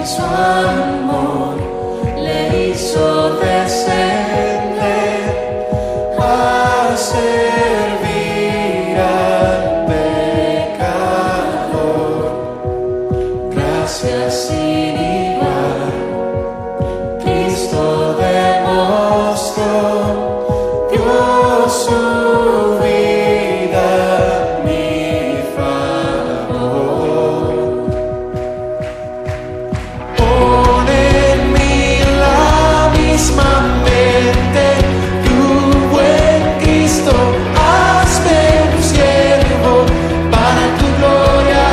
su amor le hizo descender a servir al pecador. Gracias sin igual, Cristo demostró, dio su vida a mi favor. Pon en mí la misma mente, tu buen Cristo, hazme un siervo para tu gloria.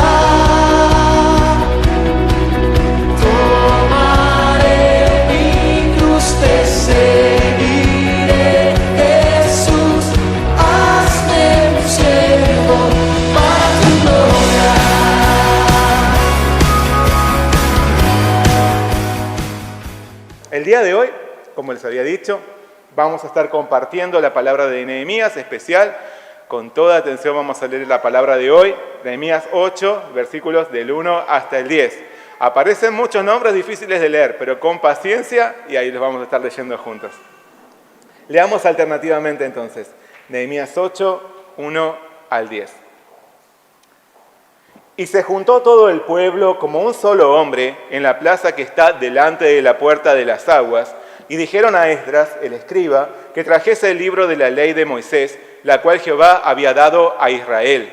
Tomaré mi cruz, te seguiré, Jesús, hazme un siervo para tu gloria. El día de hoy, como les había dicho, vamos a estar compartiendo la palabra de Nehemías especial. Con toda atención vamos a leer la palabra de hoy, Nehemías 8, versículos del 1 hasta el 10. Aparecen muchos nombres difíciles de leer, pero con paciencia y ahí los vamos a estar leyendo juntos. Leamos alternativamente entonces, Nehemías 8, 1 al 10. Y se juntó todo el pueblo como un solo hombre en la plaza que está delante de la puerta de las aguas, y dijeron a Esdras, el escriba, que trajese el libro de la ley de Moisés, la cual Jehová había dado a Israel.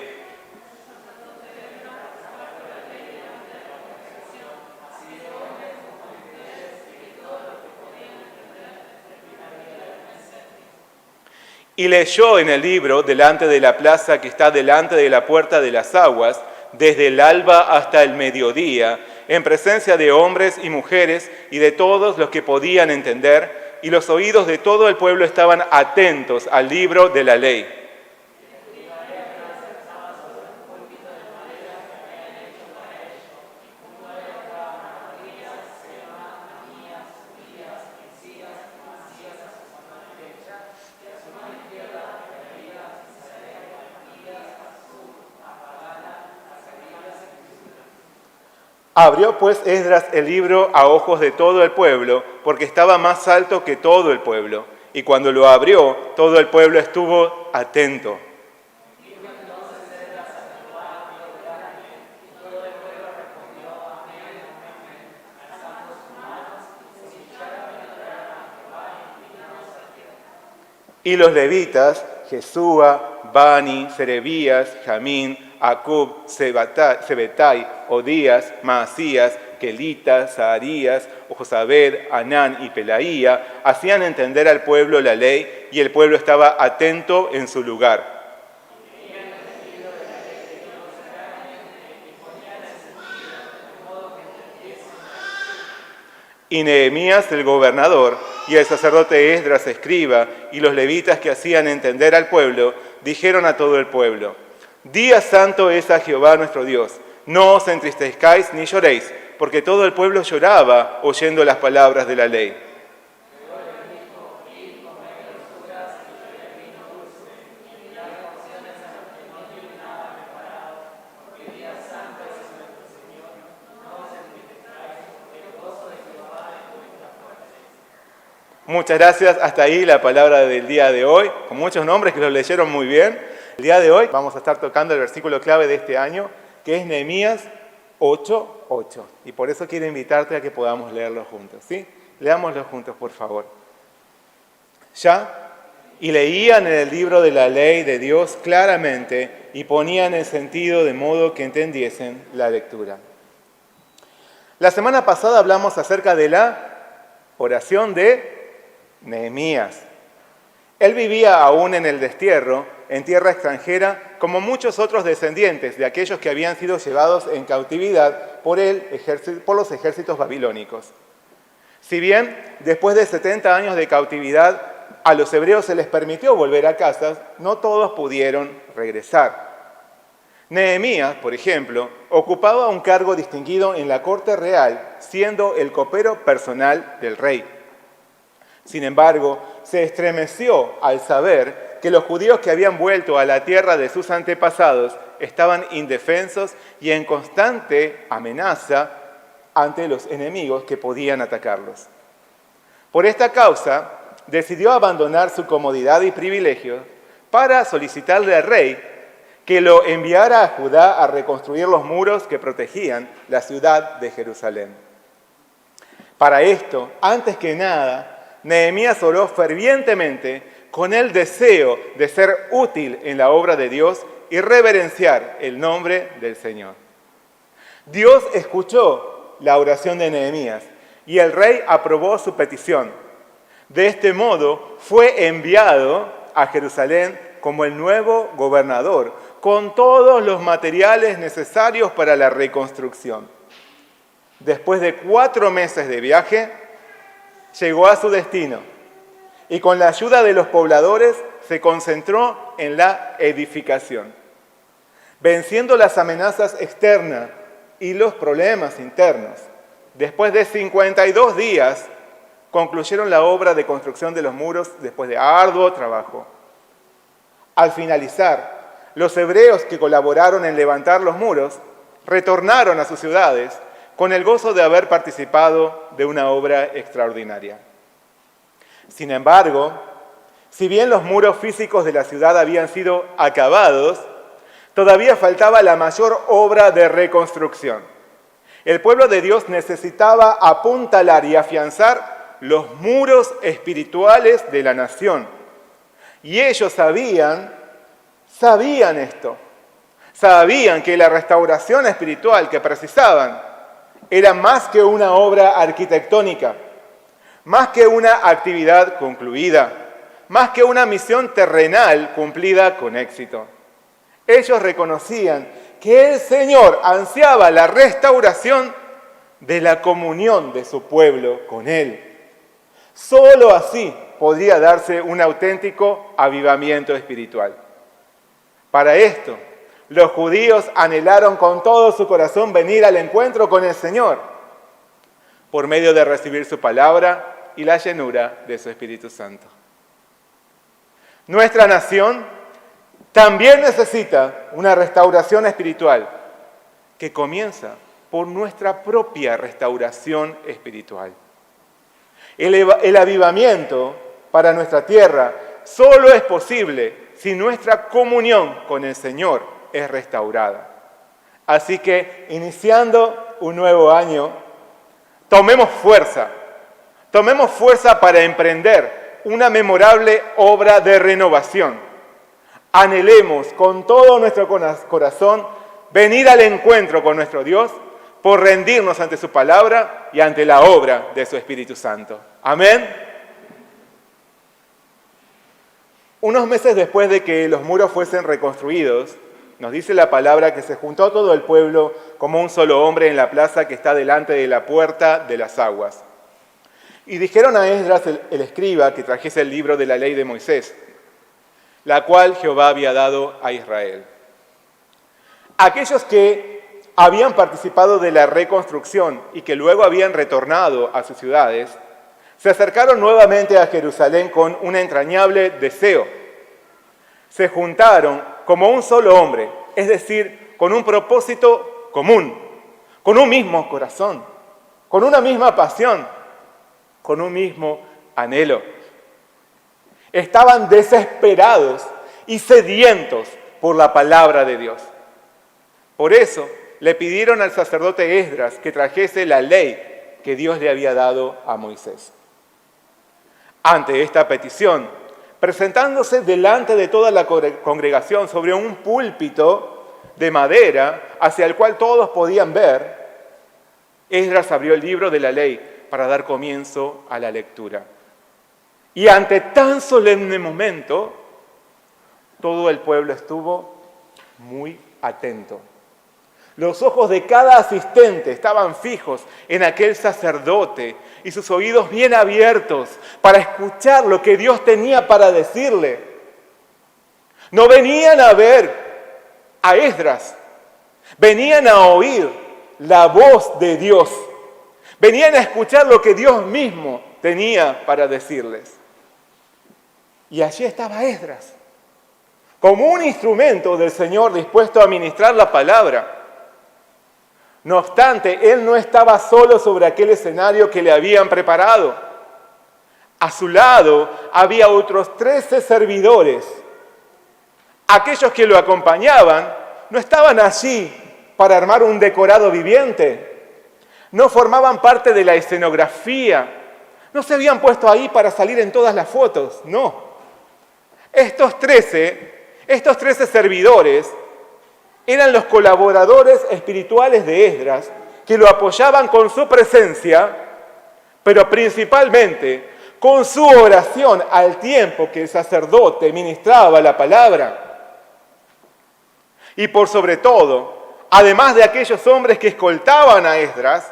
Y leyó en el libro delante de la plaza que está delante de la puerta de las aguas, desde el alba hasta el mediodía, en presencia de hombres y mujeres y de todos los que podían entender, y los oídos de todo el pueblo estaban atentos al libro de la ley. Abrió pues Esdras el libro a ojos de todo el pueblo, porque estaba más alto que todo el pueblo. Y cuando lo abrió, todo el pueblo estuvo atento. Y los levitas, Jesúa, Bani, Serebías, Jamín, Acub, Sebetai, Odías, Maasías, Kelita, Zaharías, Josabed, Anán y Pelaía, hacían entender al pueblo la ley, y el pueblo estaba atento en su lugar. Y Nehemías el gobernador, y el sacerdote Esdras escriba, y los levitas que hacían entender al pueblo, dijeron a todo el pueblo: Día santo es a Jehová nuestro Dios, no os entristezcáis ni lloréis, porque todo el pueblo lloraba oyendo las palabras de la ley. Muchas gracias, hasta ahí la palabra del día de hoy, con muchos nombres que los leyeron muy bien. El día de hoy vamos a estar tocando el versículo clave de este año, que es Nehemías 8:8. Y por eso quiero invitarte a que podamos leerlo juntos, ¿sí? Leámoslo juntos, por favor. Y leían en el libro de la ley de Dios claramente y ponían el sentido de modo que entendiesen la lectura. La semana pasada hablamos acerca de la oración de Nehemías. Él vivía aún en el destierro, en tierra extranjera, como muchos otros descendientes de aquellos que habían sido llevados en cautividad por los ejércitos babilónicos. Si bien después de 70 años de cautividad a los hebreos se les permitió volver a casa, no todos pudieron regresar. Nehemías, por ejemplo, ocupaba un cargo distinguido en la corte real, siendo el copero personal del rey. Sin embargo, se estremeció al saber que los judíos que habían vuelto a la tierra de sus antepasados estaban indefensos y en constante amenaza ante los enemigos que podían atacarlos. Por esta causa, decidió abandonar su comodidad y privilegio para solicitarle al rey que lo enviara a Judá a reconstruir los muros que protegían la ciudad de Jerusalén. Para esto, antes que nada, Nehemías oró fervientemente con el deseo de ser útil en la obra de Dios y reverenciar el nombre del Señor. Dios escuchó la oración de Nehemías y el rey aprobó su petición. De este modo fue enviado a Jerusalén como el nuevo gobernador, con todos los materiales necesarios para la reconstrucción. Después de 4 meses de viaje, llegó a su destino y con la ayuda de los pobladores se concentró en la edificación. Venciendo las amenazas externas y los problemas internos, después de 52 días, concluyeron la obra de construcción de los muros después de arduo trabajo. Al finalizar, los hebreos que colaboraron en levantar los muros retornaron a sus ciudades con el gozo de haber participado de una obra extraordinaria. Sin embargo, si bien los muros físicos de la ciudad habían sido acabados, todavía faltaba la mayor obra de reconstrucción. El pueblo de Dios necesitaba apuntalar y afianzar los muros espirituales de la nación. Y ellos sabían esto. Sabían que la restauración espiritual que precisaban era más que una obra arquitectónica, más que una actividad concluida, más que una misión terrenal cumplida con éxito. Ellos reconocían que el Señor ansiaba la restauración de la comunión de su pueblo con Él. Solo así podría darse un auténtico avivamiento espiritual. Para esto, los judíos anhelaron con todo su corazón venir al encuentro con el Señor por medio de recibir su palabra y la llenura de su Espíritu Santo. Nuestra nación también necesita una restauración espiritual que comienza por nuestra propia restauración espiritual. El avivamiento para nuestra tierra solo es posible si nuestra comunión con el Señor es restaurada. Así que, iniciando un nuevo año, tomemos fuerza para emprender una memorable obra de renovación. Anhelemos con todo nuestro corazón venir al encuentro con nuestro Dios por rendirnos ante su palabra y ante la obra de su Espíritu Santo. Amén. Unos meses después de que los muros fuesen reconstruidos, nos dice la palabra que se juntó todo el pueblo como un solo hombre en la plaza que está delante de la puerta de las aguas. Y dijeron a Esdras el escriba que trajese el libro de la ley de Moisés, la cual Jehová había dado a Israel. Aquellos que habían participado de la reconstrucción y que luego habían retornado a sus ciudades, se acercaron nuevamente a Jerusalén con un entrañable deseo. Se juntaron como un solo hombre, es decir, con un propósito común, con un mismo corazón, con una misma pasión, con un mismo anhelo. Estaban desesperados y sedientos por la palabra de Dios. Por eso le pidieron al sacerdote Esdras que trajese la ley que Dios le había dado a Moisés. Ante esta petición, presentándose delante de toda la congregación sobre un púlpito de madera hacia el cual todos podían ver, Esdras abrió el libro de la ley para dar comienzo a la lectura. Y ante tan solemne momento, todo el pueblo estuvo muy atento. Los ojos de cada asistente estaban fijos en aquel sacerdote y sus oídos bien abiertos para escuchar lo que Dios tenía para decirle. No venían a ver a Esdras, venían a oír la voz de Dios. Venían a escuchar lo que Dios mismo tenía para decirles. Y allí estaba Esdras, como un instrumento del Señor dispuesto a ministrar la palabra. No obstante, él no estaba solo sobre aquel escenario que le habían preparado. A su lado había otros 13 servidores. Aquellos que lo acompañaban no estaban allí para armar un decorado viviente. No formaban parte de la escenografía. No se habían puesto ahí para salir en todas las fotos, no. Estos 13 servidores eran los colaboradores espirituales de Esdras que lo apoyaban con su presencia, pero principalmente con su oración al tiempo que el sacerdote ministraba la palabra. Y por sobre todo, además de aquellos hombres que escoltaban a Esdras,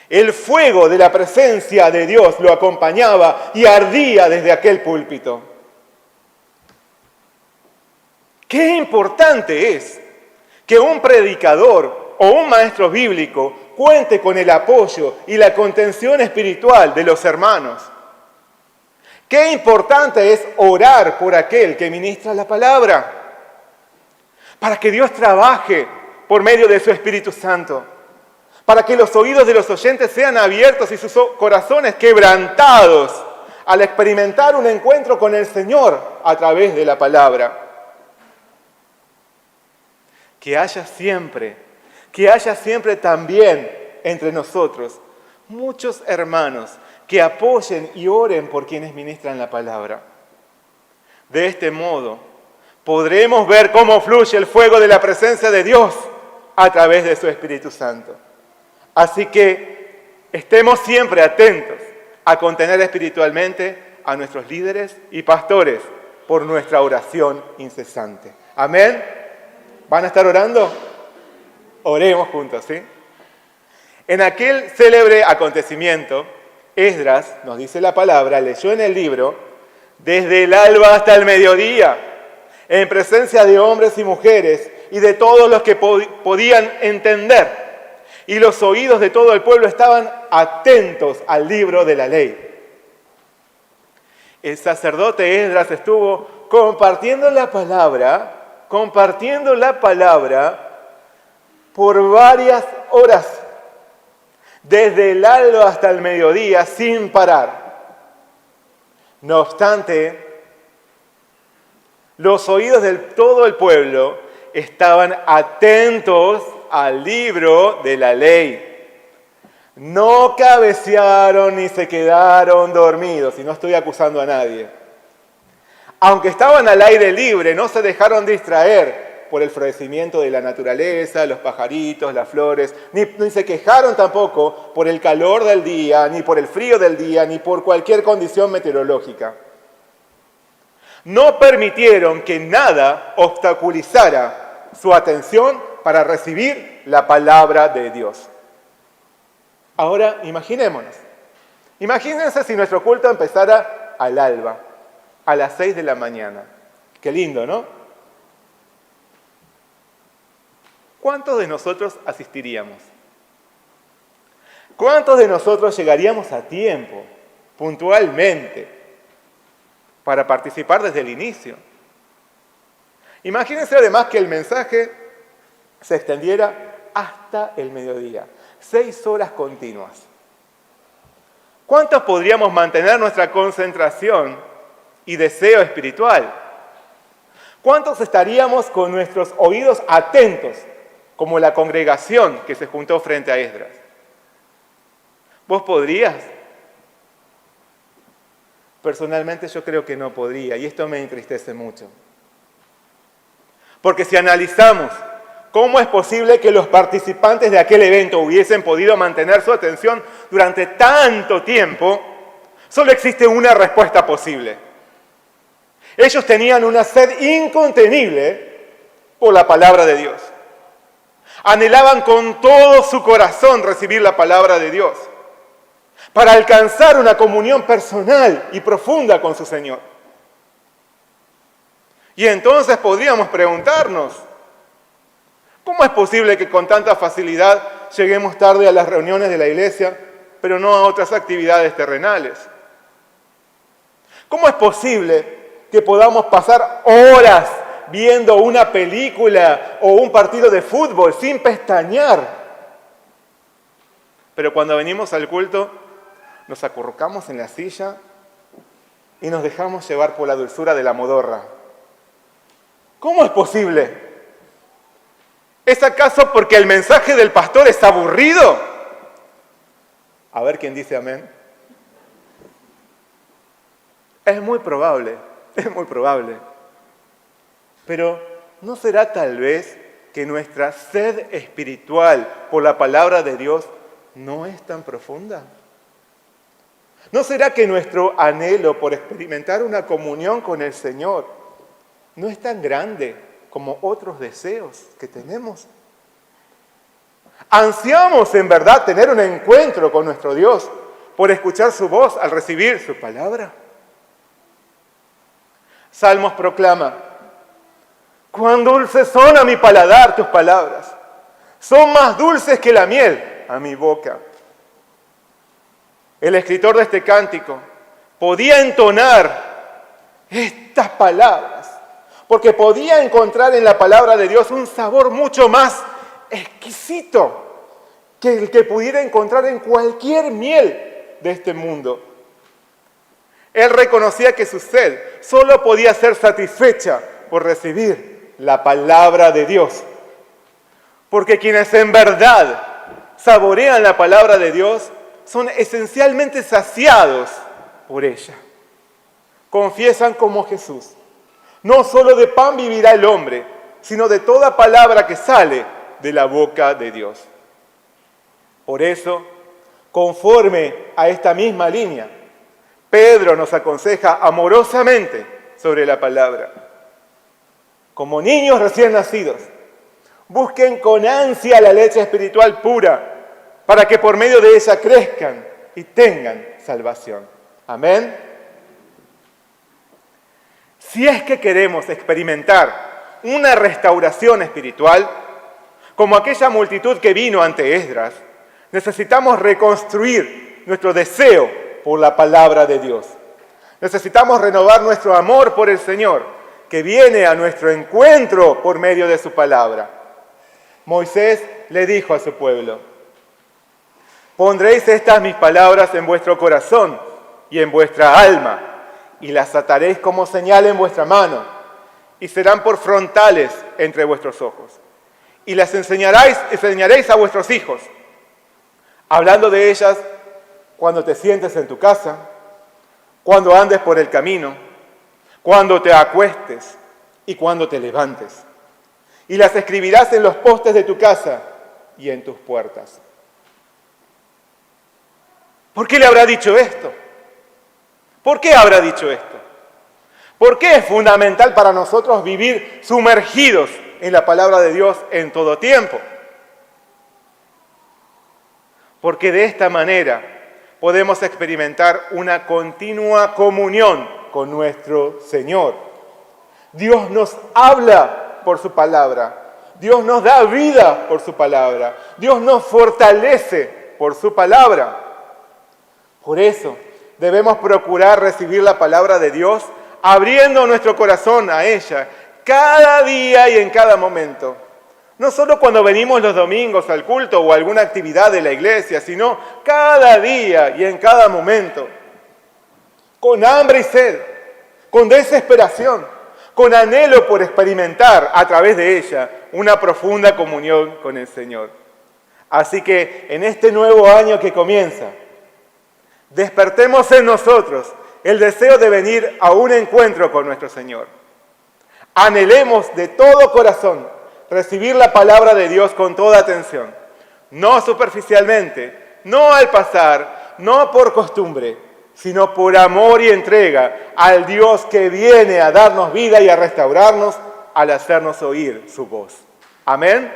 el fuego de la presencia de Dios lo acompañaba y ardía desde aquel púlpito. Qué importante es que un predicador o un maestro bíblico cuente con el apoyo y la contención espiritual de los hermanos. Qué importante es orar por aquel que ministra la palabra, para que Dios trabaje por medio de su Espíritu Santo, para que los oídos de los oyentes sean abiertos y sus corazones quebrantados al experimentar un encuentro con el Señor a través de la palabra. Que haya siempre también entre nosotros muchos hermanos que apoyen y oren por quienes ministran la palabra. De este modo, podremos ver cómo fluye el fuego de la presencia de Dios a través de su Espíritu Santo. Así que estemos siempre atentos a contener espiritualmente a nuestros líderes y pastores por nuestra oración incesante. Amén. ¿Van a estar orando? Oremos juntos, ¿sí? En aquel célebre acontecimiento, Esdras, nos dice la palabra, leyó en el libro desde el alba hasta el mediodía, en presencia de hombres y mujeres y de todos los que podían entender. Y los oídos de todo el pueblo estaban atentos al libro de la ley. El sacerdote Esdras estuvo compartiendo la palabra por varias horas, desde el alba hasta el mediodía, sin parar. No obstante, los oídos de todo el pueblo estaban atentos al libro de la ley. No cabecearon ni se quedaron dormidos, y no estoy acusando a nadie. Aunque estaban al aire libre, no se dejaron distraer por el florecimiento de la naturaleza, los pajaritos, las flores, ni se quejaron tampoco por el calor del día, ni por el frío del día, ni por cualquier condición meteorológica. No permitieron que nada obstaculizara su atención para recibir la palabra de Dios. Ahora, imaginémonos. Imagínense si nuestro culto empezara al alba, a las 6 de la mañana. Qué lindo, ¿no? ¿Cuántos de nosotros asistiríamos? ¿Cuántos de nosotros llegaríamos a tiempo, puntualmente, para participar desde el inicio? Imagínense además que el mensaje se extendiera hasta el mediodía, 6 horas continuas. ¿Cuántos podríamos mantener nuestra concentración y deseo espiritual? ¿Cuántos estaríamos con nuestros oídos atentos, como la congregación que se juntó frente a Esdras? ¿Vos podrías? Personalmente yo creo que no podría, y esto me entristece mucho. Porque si analizamos cómo es posible que los participantes de aquel evento hubiesen podido mantener su atención durante tanto tiempo, solo existe una respuesta posible. Ellos tenían una sed incontenible por la palabra de Dios. Anhelaban con todo su corazón recibir la palabra de Dios para alcanzar una comunión personal y profunda con su Señor. Y entonces podríamos preguntarnos, ¿cómo es posible que con tanta facilidad lleguemos tarde a las reuniones de la iglesia, pero no a otras actividades terrenales? ¿Cómo es posible que podamos pasar horas viendo una película o un partido de fútbol sin pestañear Pero cuando venimos al culto, nos acurrucamos en la silla y nos dejamos llevar por la dulzura de la modorra. ¿Cómo es posible? ¿Es acaso porque el mensaje del pastor es aburrido? A ver quién dice amén. Es muy probable. Pero ¿no será tal vez que nuestra sed espiritual por la palabra de Dios no es tan profunda? ¿No será que nuestro anhelo por experimentar una comunión con el Señor no es tan grande como otros deseos que tenemos? ¿Ansiamos en verdad tener un encuentro con nuestro Dios por escuchar su voz al recibir su palabra? Salmos proclama: cuán dulces son a mi paladar tus palabras, son más dulces que la miel a mi boca. El escritor de este cántico podía entonar estas palabras porque podía encontrar en la palabra de Dios un sabor mucho más exquisito que el que pudiera encontrar en cualquier miel de este mundo. Él reconocía que su sed solo podía ser satisfecha por recibir la palabra de Dios. Porque quienes en verdad saborean la palabra de Dios son esencialmente saciados por ella. Confiesan como Jesús: no solo de pan vivirá el hombre, sino de toda palabra que sale de la boca de Dios. Por eso, conforme a esta misma línea, Pedro nos aconseja amorosamente sobre la palabra. Como niños recién nacidos, busquen con ansia la leche espiritual pura, para que por medio de ella crezcan y tengan salvación. Amén. Si es que queremos experimentar una restauración espiritual, como aquella multitud que vino ante Esdras, necesitamos reconstruir nuestro deseo por la palabra de Dios. Necesitamos renovar nuestro amor por el Señor, que viene a nuestro encuentro por medio de su palabra. Moisés le dijo a su pueblo: pondréis estas mis palabras en vuestro corazón y en vuestra alma, y las ataréis como señal en vuestra mano, y serán por frontales entre vuestros ojos. Y las enseñaréis a vuestros hijos, hablando de ellas cuando te sientes en tu casa, cuando andes por el camino, cuando te acuestes y cuando te levantes. Y las escribirás en los postes de tu casa y en tus puertas. ¿Por qué le habrá dicho esto? ¿Por qué habrá dicho esto? ¿Por qué es fundamental para nosotros vivir sumergidos en la palabra de Dios en todo tiempo? Porque de esta manera podemos experimentar una continua comunión con nuestro Señor. Dios nos habla por su palabra. Dios nos da vida por su palabra. Dios nos fortalece por su palabra. Por eso debemos procurar recibir la palabra de Dios abriendo nuestro corazón a ella cada día y en cada momento. No solo cuando venimos los domingos al culto o a alguna actividad de la iglesia, sino cada día y en cada momento. Con hambre y sed, con desesperación, con anhelo por experimentar a través de ella una profunda comunión con el Señor. Así que en este nuevo año que comienza, despertemos en nosotros el deseo de venir a un encuentro con nuestro Señor. Anhelemos de todo corazón recibir la palabra de Dios con toda atención, no superficialmente, no al pasar, no por costumbre, sino por amor y entrega al Dios que viene a darnos vida y a restaurarnos al hacernos oír su voz. Amén.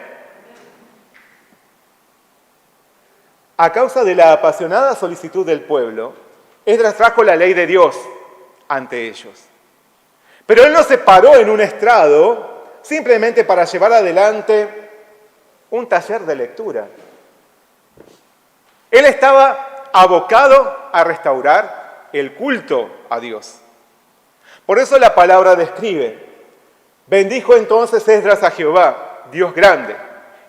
A causa de la apasionada solicitud del pueblo, Esdras trajo la ley de Dios ante ellos. Pero él no se paró en un estrado simplemente para llevar adelante un taller de lectura. Él estaba abocado a restaurar el culto a Dios. Por eso la palabra describe: bendijo entonces Esdras a Jehová, Dios grande.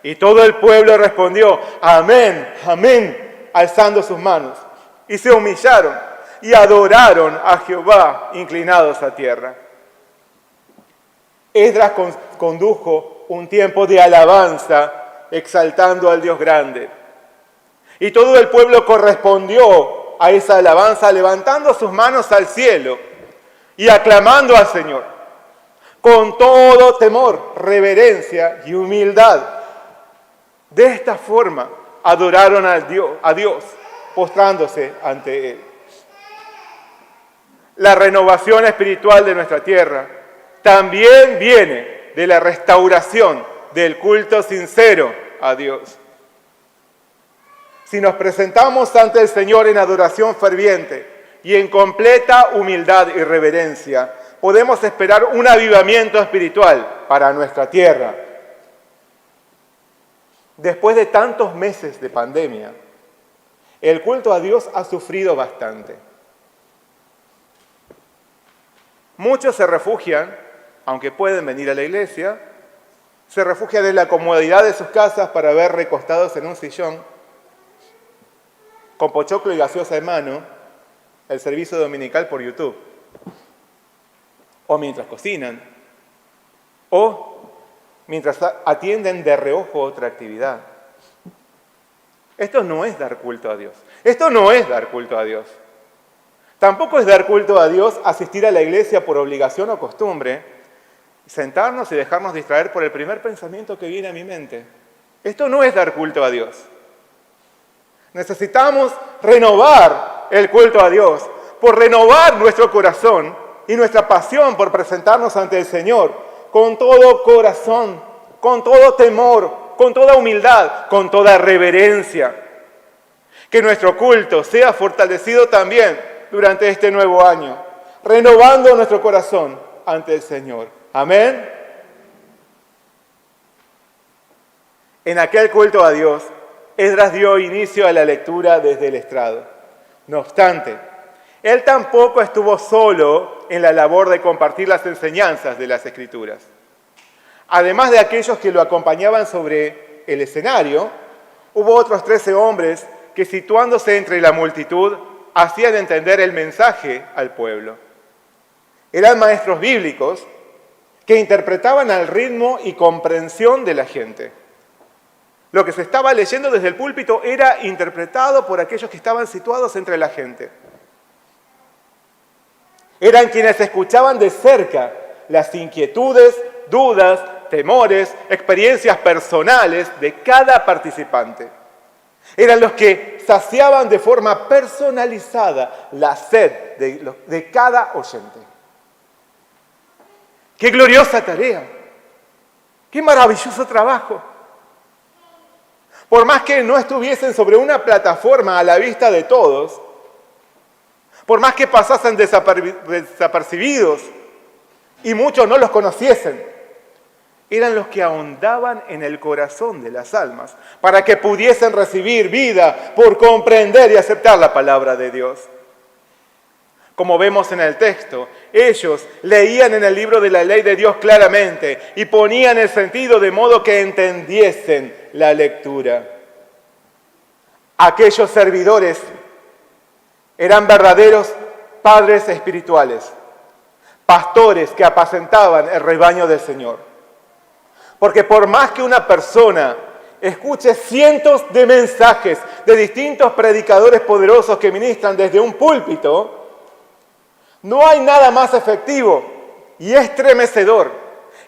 Y todo el pueblo respondió: amén, amén, alzando sus manos, y se humillaron y adoraron a Jehová inclinados a tierra. Esdras condujo un tiempo de alabanza, exaltando al Dios grande. Y todo el pueblo correspondió a esa alabanza, levantando sus manos al cielo y aclamando al Señor, con todo temor, reverencia y humildad. De esta forma adoraron a Dios, postrándose ante Él. La renovación espiritual de nuestra tierra también viene de la restauración del culto sincero a Dios. Si nos presentamos ante el Señor en adoración ferviente y en completa humildad y reverencia, podemos esperar un avivamiento espiritual para nuestra tierra. Después de tantos meses de pandemia, el culto a Dios ha sufrido bastante. Muchos se refugian, aunque pueden venir a la iglesia, se refugian en la comodidad de sus casas para ver recostados en un sillón, con pochoclo y gaseosa en mano, el servicio dominical por YouTube, o mientras cocinan, o mientras atienden de reojo otra actividad. Esto no es dar culto a Dios. Esto no es dar culto a Dios. Tampoco es dar culto a Dios asistir a la iglesia por obligación o costumbre, sentarnos y dejarnos distraer por el primer pensamiento que viene a mi mente. Esto no es dar culto a Dios. Necesitamos renovar el culto a Dios, por renovar nuestro corazón y nuestra pasión por presentarnos ante el Señor con todo corazón, con todo temor, con toda humildad, con toda reverencia. Que nuestro culto sea fortalecido también durante este nuevo año, renovando nuestro corazón ante el Señor. Amén. En aquel culto a Dios, Esdras dio inicio a la lectura desde el estrado. No obstante, él tampoco estuvo solo en la labor de compartir las enseñanzas de las Escrituras. Además de aquellos que lo acompañaban sobre el escenario, hubo otros 13 hombres que, situándose entre la multitud, hacían entender el mensaje al pueblo. Eran maestros bíblicos que interpretaban al ritmo y comprensión de la gente. Lo que se estaba leyendo desde el púlpito era interpretado por aquellos que estaban situados entre la gente. Eran quienes escuchaban de cerca las inquietudes, dudas, temores, experiencias personales de cada participante. Eran los que saciaban de forma personalizada la sed de cada oyente. ¡Qué gloriosa tarea! ¡Qué maravilloso trabajo! Por más que no estuviesen sobre una plataforma a la vista de todos, por más que pasasen desapercibidos y muchos no los conociesen, eran los que ahondaban en el corazón de las almas para que pudiesen recibir vida por comprender y aceptar la palabra de Dios. Como vemos en el texto, ellos leían en el libro de la ley de Dios claramente y ponían el sentido de modo que entendiesen la lectura. Aquellos servidores eran verdaderos padres espirituales, pastores que apacentaban el rebaño del Señor. Porque por más que una persona escuche cientos de mensajes de distintos predicadores poderosos que ministran desde un púlpito, no hay nada más efectivo y estremecedor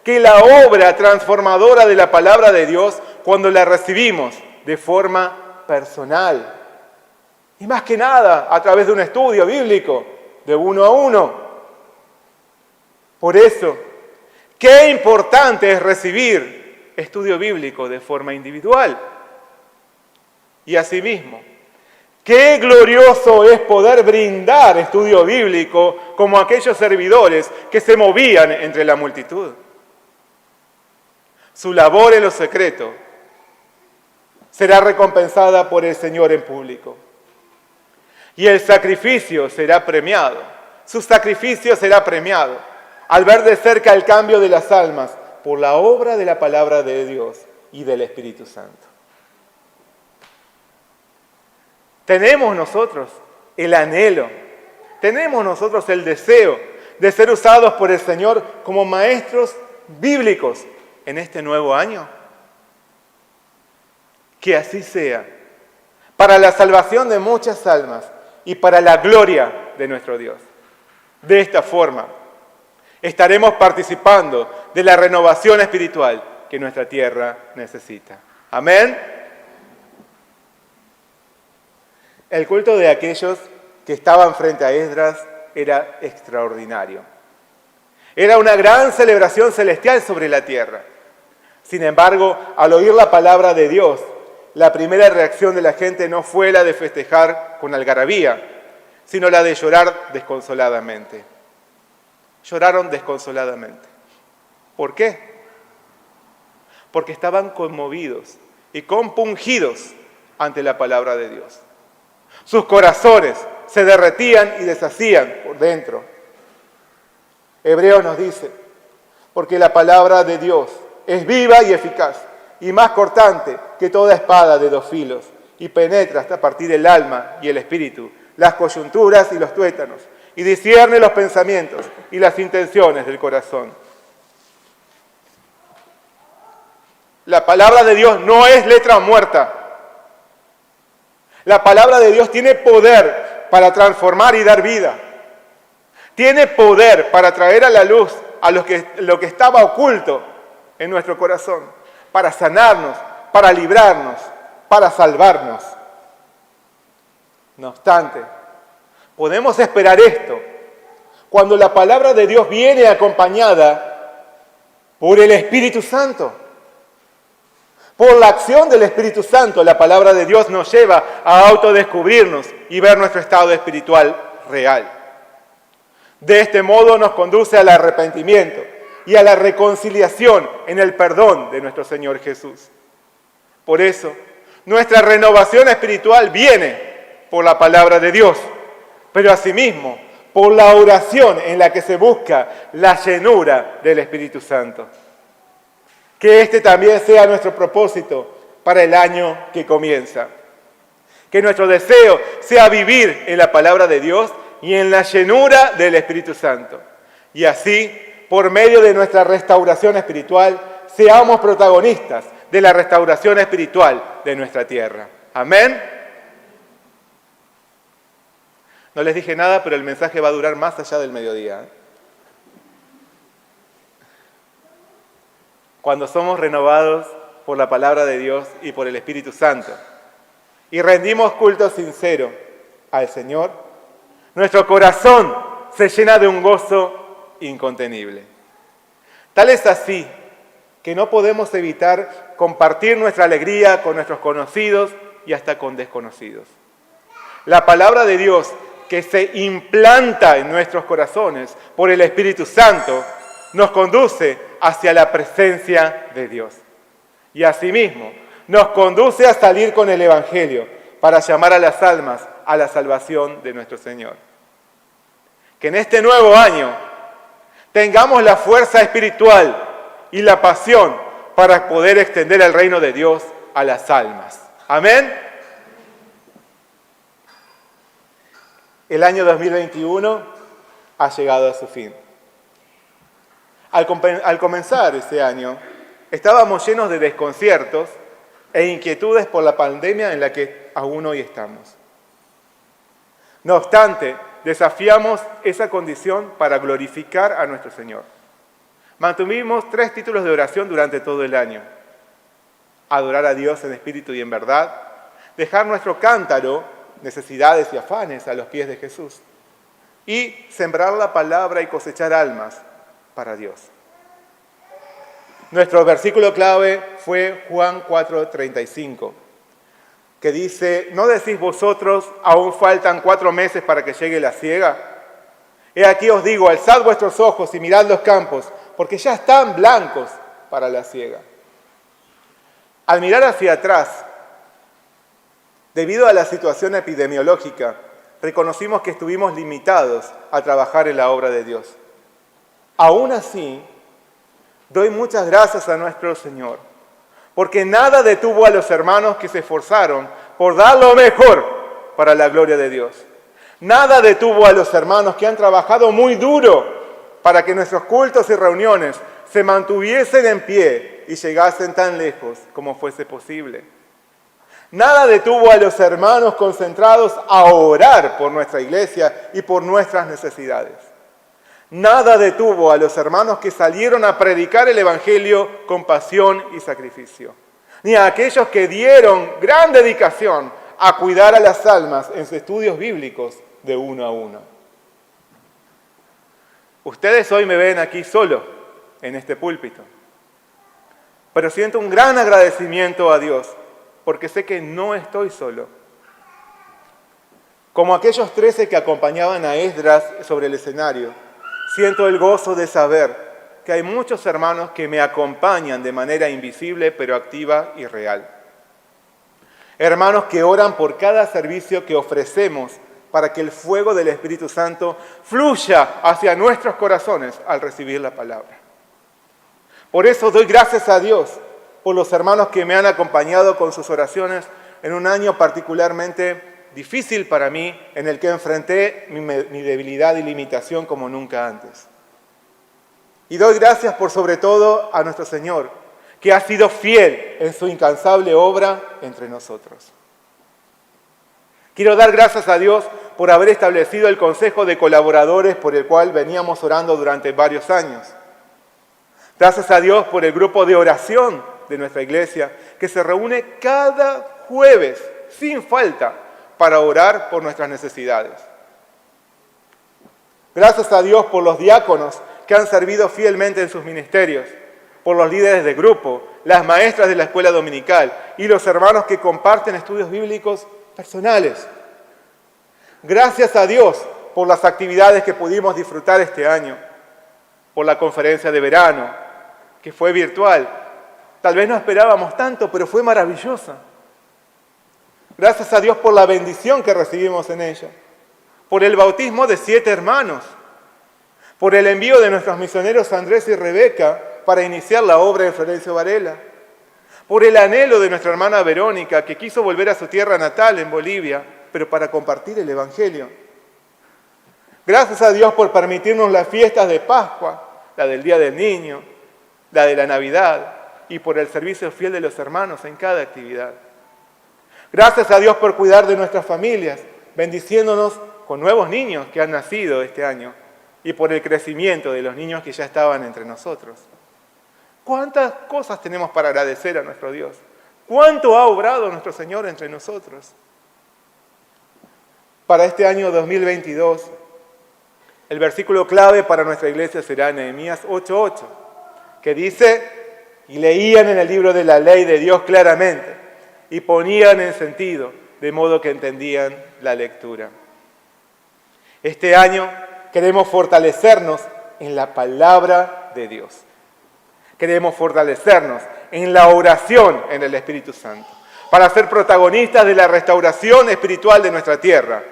que la obra transformadora de la palabra de Dios cuando la recibimos de forma personal. Y más que nada a través de un estudio bíblico, de uno a uno. Por eso, qué importante es recibir estudio bíblico de forma individual. Y asimismo, qué glorioso es poder brindar estudio bíblico como aquellos servidores que se movían entre la multitud. Su labor en lo secreto será recompensada por el Señor en público. Y el sacrificio será premiado. Su sacrificio será premiado al ver de cerca el cambio de las almas por la obra de la palabra de Dios y del Espíritu Santo. Tenemos nosotros el anhelo, tenemos nosotros el deseo de ser usados por el Señor como maestros bíblicos en este nuevo año. Que así sea, para la salvación de muchas almas y para la gloria de nuestro Dios. De esta forma, estaremos participando de la renovación espiritual que nuestra tierra necesita. Amén. El culto de aquellos que estaban frente a Esdras era extraordinario. Era una gran celebración celestial sobre la tierra. Sin embargo, al oír la palabra de Dios, la primera reacción de la gente no fue la de festejar con algarabía, sino la de llorar desconsoladamente. Lloraron desconsoladamente. ¿Por qué? Porque estaban conmovidos y compungidos ante la palabra de Dios. Sus corazones se derretían y deshacían por dentro. Hebreos nos dice, porque la palabra de Dios es viva y eficaz, y más cortante que toda espada de 2 filos, y penetra hasta partir el alma y el espíritu, las coyunturas y los tuétanos, y discierne los pensamientos y las intenciones del corazón. La palabra de Dios no es letra muerta. La palabra de Dios tiene poder para transformar y dar vida. Tiene poder para traer a la luz a lo que estaba oculto en nuestro corazón, para sanarnos, para librarnos, para salvarnos. No obstante, podemos esperar esto cuando la palabra de Dios viene acompañada por el Espíritu Santo. Por la acción del Espíritu Santo, la palabra de Dios nos lleva a autodescubrirnos y ver nuestro estado espiritual real. De este modo nos conduce al arrepentimiento y a la reconciliación en el perdón de nuestro Señor Jesús. Por eso, nuestra renovación espiritual viene por la palabra de Dios, pero asimismo por la oración en la que se busca la llenura del Espíritu Santo. Que este también sea nuestro propósito para el año que comienza. Que nuestro deseo sea vivir en la palabra de Dios y en la llenura del Espíritu Santo. Y así, por medio de nuestra restauración espiritual, seamos protagonistas de la restauración espiritual de nuestra tierra. Amén. No les dije nada, pero el mensaje va a durar más allá del mediodía. Cuando somos renovados por la palabra de Dios y por el Espíritu Santo y rendimos culto sincero al Señor, nuestro corazón se llena de un gozo incontenible. Tal es así que no podemos evitar compartir nuestra alegría con nuestros conocidos y hasta con desconocidos. La palabra de Dios que se implanta en nuestros corazones por el Espíritu Santo nos conduce hacia la presencia de Dios. Y asimismo, nos conduce a salir con el Evangelio para llamar a las almas a la salvación de nuestro Señor. Que en este nuevo año tengamos la fuerza espiritual y la pasión para poder extender el reino de Dios a las almas. Amén. El año 2021 ha llegado a su fin. Al comenzar ese año, estábamos llenos de desconciertos e inquietudes por la pandemia en la que aún hoy estamos. No obstante, desafiamos esa condición para glorificar a nuestro Señor. Mantuvimos 3 títulos de oración durante todo el año. Adorar a Dios en espíritu y en verdad, dejar nuestro cántaro, necesidades y afanes a los pies de Jesús, y sembrar la palabra y cosechar almas para Dios. Nuestro versículo clave fue Juan 4:35, que dice, ¿no decís vosotros, aún faltan 4 meses para que llegue la siega? He aquí os digo, alzad vuestros ojos y mirad los campos, porque ya están blancos para la siega. Al mirar hacia atrás, debido a la situación epidemiológica, reconocimos que estuvimos limitados a trabajar en la obra de Dios. Aún así, doy muchas gracias a nuestro Señor, porque nada detuvo a los hermanos que se esforzaron por dar lo mejor para la gloria de Dios. Nada detuvo a los hermanos que han trabajado muy duro para que nuestros cultos y reuniones se mantuviesen en pie y llegasen tan lejos como fuese posible. Nada detuvo a los hermanos concentrados a orar por nuestra iglesia y por nuestras necesidades. Nada detuvo a los hermanos que salieron a predicar el Evangelio con pasión y sacrificio, ni a aquellos que dieron gran dedicación a cuidar a las almas en sus estudios bíblicos de uno a uno. Ustedes hoy me ven aquí solo, en este púlpito, pero siento un gran agradecimiento a Dios, porque sé que no estoy solo. Como aquellos 13 que acompañaban a Esdras sobre el escenario, siento el gozo de saber que hay muchos hermanos que me acompañan de manera invisible, pero activa y real. Hermanos que oran por cada servicio que ofrecemos para que el fuego del Espíritu Santo fluya hacia nuestros corazones al recibir la palabra. Por eso doy gracias a Dios por los hermanos que me han acompañado con sus oraciones en un año particularmente difícil para mí, en el que enfrenté mi debilidad y limitación como nunca antes. Y doy gracias por sobre todo a nuestro Señor, que ha sido fiel en su incansable obra entre nosotros. Quiero dar gracias a Dios por haber establecido el consejo de colaboradores por el cual veníamos orando durante varios años. Gracias a Dios por el grupo de oración de nuestra iglesia, que se reúne cada jueves, sin falta, para orar por nuestras necesidades. Gracias a Dios por los diáconos que han servido fielmente en sus ministerios, por los líderes de grupo, las maestras de la escuela dominical y los hermanos que comparten estudios bíblicos personales. Gracias a Dios por las actividades que pudimos disfrutar este año, por la conferencia de verano, que fue virtual. Tal vez no esperábamos tanto, pero fue maravillosa. Gracias a Dios por la bendición que recibimos en ella, por el bautismo de 7 hermanos, por el envío de nuestros misioneros Andrés y Rebeca para iniciar la obra en Florencio Varela, por el anhelo de nuestra hermana Verónica, que quiso volver a su tierra natal en Bolivia, pero para compartir el Evangelio. Gracias a Dios por permitirnos las fiestas de Pascua, la del Día del Niño, la de la Navidad, y por el servicio fiel de los hermanos en cada actividad. Gracias a Dios por cuidar de nuestras familias, bendiciéndonos con nuevos niños que han nacido este año y por el crecimiento de los niños que ya estaban entre nosotros. ¿Cuántas cosas tenemos para agradecer a nuestro Dios? ¿Cuánto ha obrado nuestro Señor entre nosotros? Para este año 2022, el versículo clave para nuestra iglesia será Nehemías 8:8, que dice: y leían en el libro de la ley de Dios claramente, y ponían en sentido, de modo que entendían la lectura. Este año queremos fortalecernos en la palabra de Dios. Queremos fortalecernos en la oración en el Espíritu Santo, para ser protagonistas de la restauración espiritual de nuestra tierra.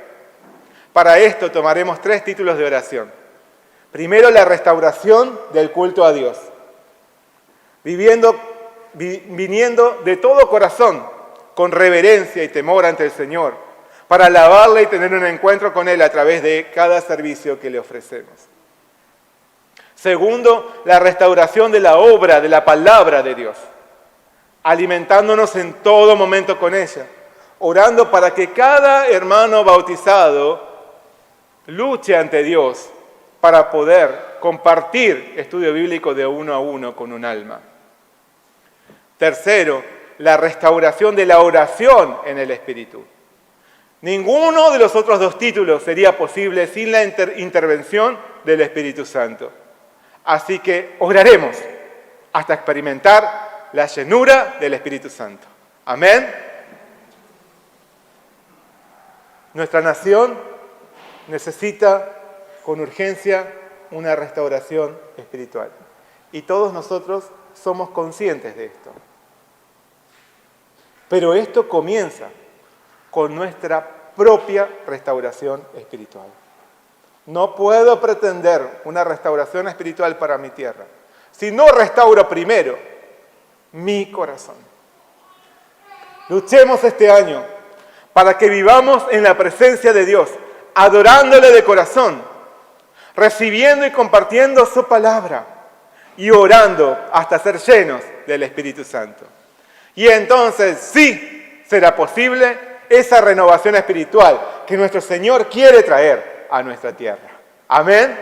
Para esto tomaremos 3 títulos de oración. Primero, la restauración del culto a Dios, viniendo de todo corazón, con reverencia y temor ante el Señor, para alabarle y tener un encuentro con Él a través de cada servicio que le ofrecemos. Segundo, la restauración de la obra, de la palabra de Dios, alimentándonos en todo momento con ella, orando para que cada hermano bautizado luche ante Dios para poder compartir estudio bíblico de uno a uno con un alma. Tercero, la restauración de la oración en el Espíritu. Ninguno de los otros 2 títulos sería posible sin la intervención del Espíritu Santo. Así que oraremos hasta experimentar la llenura del Espíritu Santo. Amén. Nuestra nación necesita con urgencia una restauración espiritual. Y todos nosotros somos conscientes de esto. Pero esto comienza con nuestra propia restauración espiritual. No puedo pretender una restauración espiritual para mi tierra si no restauro primero mi corazón. Luchemos este año para que vivamos en la presencia de Dios, adorándole de corazón, recibiendo y compartiendo su palabra y orando hasta ser llenos del Espíritu Santo. Y entonces sí será posible esa renovación espiritual que nuestro Señor quiere traer a nuestra tierra. Amén.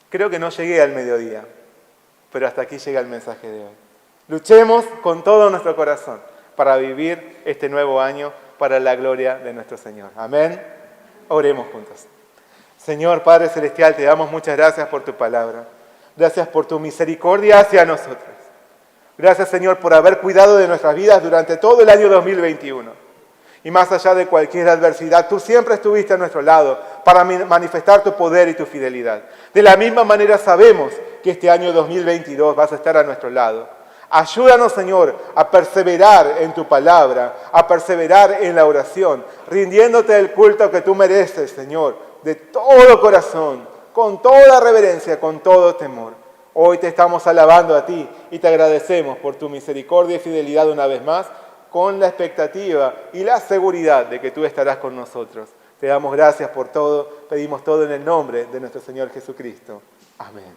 Creo que no llegué al mediodía, pero hasta aquí llega el mensaje de hoy. Luchemos con todo nuestro corazón para vivir este nuevo año para la gloria de nuestro Señor. Amén. Oremos juntos. Señor Padre Celestial, te damos muchas gracias por tu palabra. Gracias por tu misericordia hacia nosotros. Gracias, Señor, por haber cuidado de nuestras vidas durante todo el año 2021. Y más allá de cualquier adversidad, tú siempre estuviste a nuestro lado para manifestar tu poder y tu fidelidad. De la misma manera sabemos que este año 2022 vas a estar a nuestro lado. Ayúdanos, Señor, a perseverar en tu palabra, a perseverar en la oración, rindiéndote el culto que tú mereces, Señor, de todo corazón, con toda reverencia, con todo temor. Hoy te estamos alabando a ti y te agradecemos por tu misericordia y fidelidad una vez más, con la expectativa y la seguridad de que tú estarás con nosotros. Te damos gracias por todo, pedimos todo en el nombre de nuestro Señor Jesucristo. Amén.